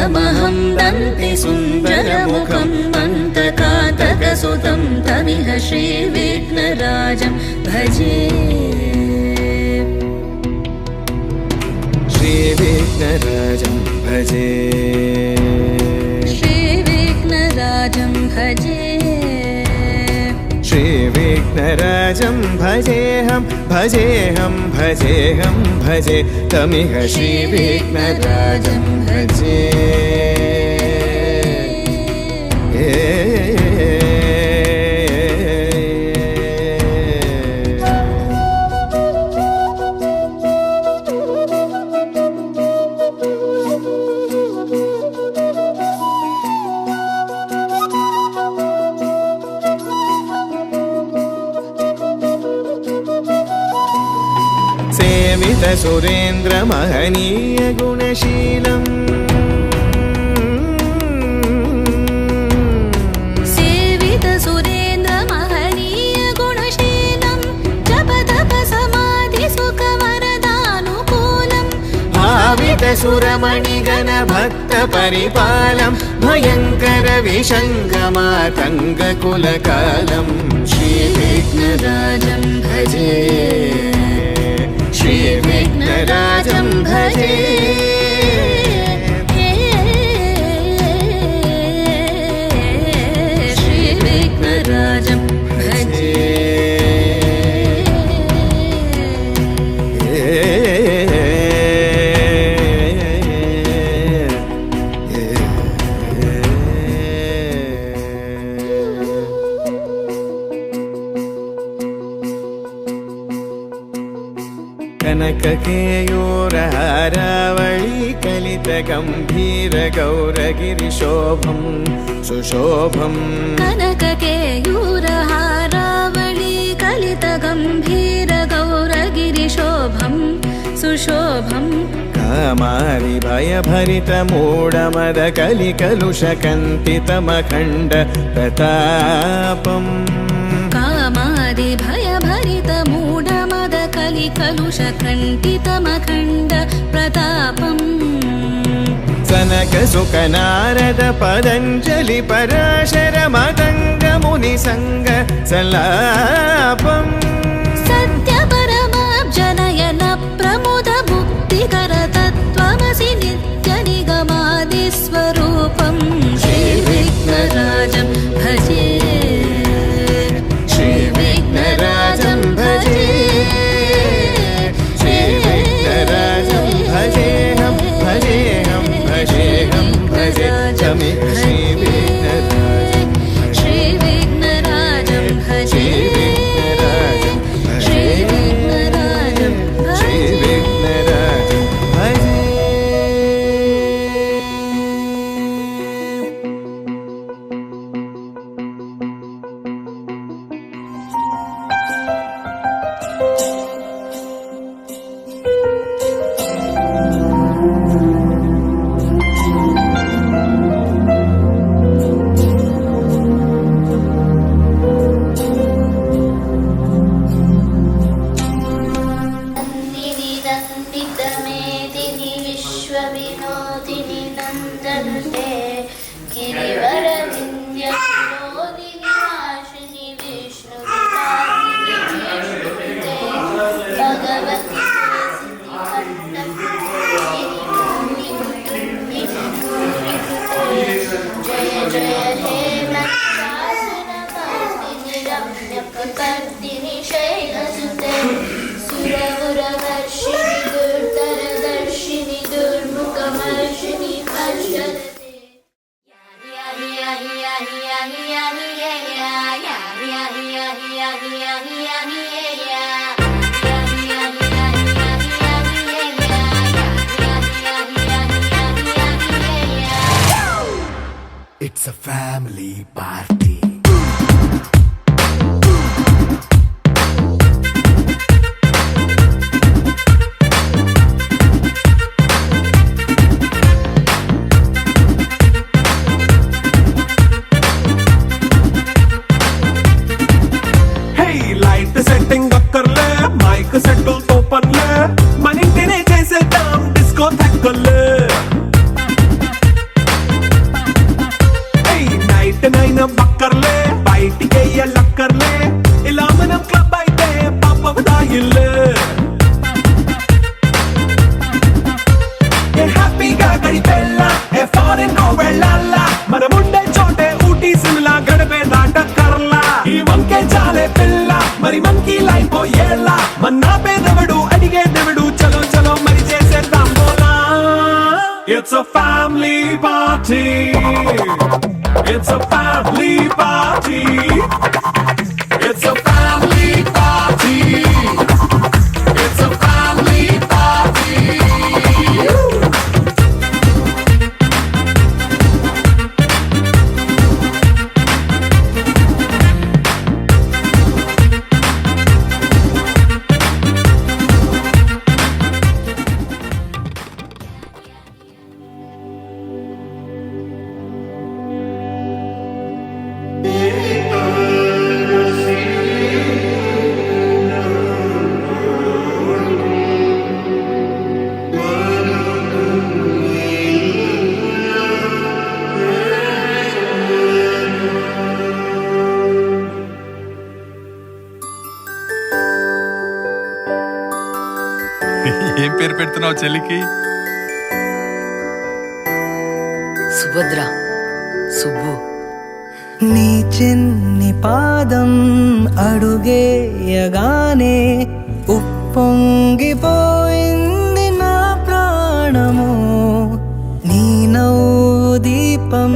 तमहं दन्ति सुन्दरमुखं मन्तकातकसुतं तमिह श्रीविघ्नराजं भजे श्रीविघ्नराजं भजे श्रीविघ्नराजं भजे श्रीविघ्नराजं भजेऽहं भजेऽहं भजेऽहं भजे तमिह श्रीविघ्नराजं भजे सुरेन्द्र महनीय गुणशीलम् सेवित सुरेन्द्र महनीय गुणशीलं जप तप समाधि सुख वरदानुकूलम् भावित सुरमणिगण भक्त परिपालं भयंकर विशङ्गमातङ्ग कुलकालं श्रीविघ्नराजं भजे श्रीविघ्नराजं भजे श्रीविघ्नराजं भजे कनककेयूरहारावळी कलितगम्भीरगौरगिरिशोभं सुशोभम् कनककेयूरहारावळी कलितगम्भीरगौरगिरिशोभं सुशोभम् कामारि भयभरितमूढमदकलिकलुषकन्तितमखण्ड प्रतापम् कामादि भयभरितमूढमदकलिकलुषकण्टितमखण्ड प्रतापम् सनकसुकनारद पतञ्जलि पराशर मतङ्गमुनिसङ्ग सल्लापम् सत्यपरमाब्जनयन प्रमुद मुक्तिकर तत्त्वमसि नित्यनिगमादिस्वरूपं श्रीविघ्नराजं भजे श्रीविघ्नराजं भजे श्रीविघ्नराजं भजेऽहं भजेऽहं भजेऽहं भजे तमिह श्रीविघ्नराजं श्रीविघ्नराजं भजे श्रीविघ्नराजं श्रीविघ्नराजं भजे नन्दिनी विश्वविनोदिनी नन्दनुते गिरिवरविन्द्यविनोदिनी वासिनी विष्णुविलासिनी भगवती जय जय हे मत्सासनकार्तिनि रम्यप्रकर्तिनि शैलसुते सुरवरवर्षिणि दुर्धरदर्शिनि दुर्मुखमर्षिणि भक्षते It's a family party. Hey, light setting akkarle, mic settle to panle, manintiне chese dam disco thakkale. Freedom అక్కర్లే, బయటికి వెళ్ళక్కర్లే, ఇలా మనం క్లబ్ అయితే పాపవుదా ఇల్లే. ఏ హ్యాపీగా గడిపెల్లా, ఏ ఫారెన్ కో వెళ్ళాలా, మనముండే చోటే ఊటీ సిమ్లా గడిపే దాటక్కర్లా. ఈ వంకే చాలే పిల్ల, మరి మనకి లైఫ్ ఏళ్ళ, మన్నా పేదవడు అడిగేదెవడు, చలో చలో మరి చేసేద్దాం బోలా. It's a family party. It's a family party. It's a family party. It's a family party. ఏం పేరు పెడుతున్నావు చెల్లికి? సుభద్ర, సుబ్బు. నీ చిన్ని పాదం అడుగేయగానే ఉప్పొంగిపోయింది నా ప్రాణము. నీ నవ్వు దీపం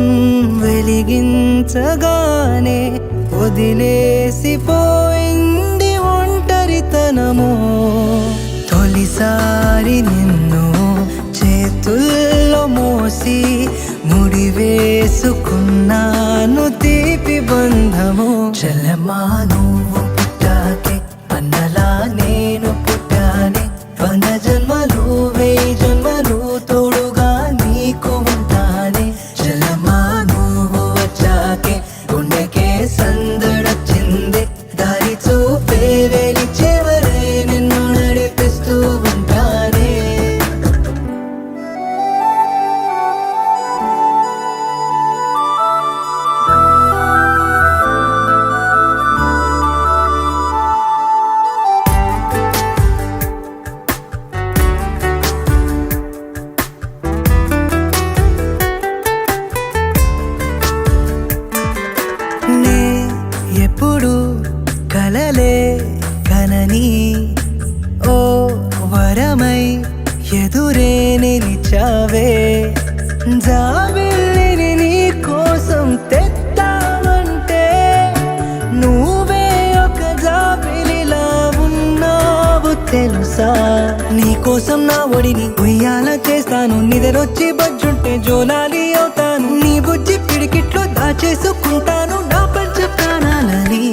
వెలిగించగానే వదిలేసిపోయింది ఒంటరితనము. తొలిసారి నిన్ను చేతుల్లో మోసి ముడివేసుకున్నాను తీపి బంధము. చెల్లెమ్మా నువ్వు పుట్టాకే అన్నలా నేను పుట్టానే, 100 జన్మలు 1000 జన్మలు తోడుగా నీకు ఉంటానే. చెల్లెమ్మా నువ్వు వచ్చాకే గుండెకే సందడొచ్చింది, దారి చూపే వెలి చివరే నిన్ను నడిపిస్తూ ఉంటానే. నే ఎప్పుడు కలలే కనని ఓ వరమై ఎదురే నిలిచావే. జాబిల్లిని నీ కోసం తెద్దామంటే నువ్వే ఒక జాబిలిలా ఉన్నావు తెలుసా. నీ కోసం నా ఒడిని ఉయ్యాల చేస్తాను, నిద్రొచ్చి బజ్జుంటే జోలాలి అవుతాను. నీ బుజ్జి పిడికిట్లో దాచేసుకుంటాను నా పంచ ప్రాణాలని.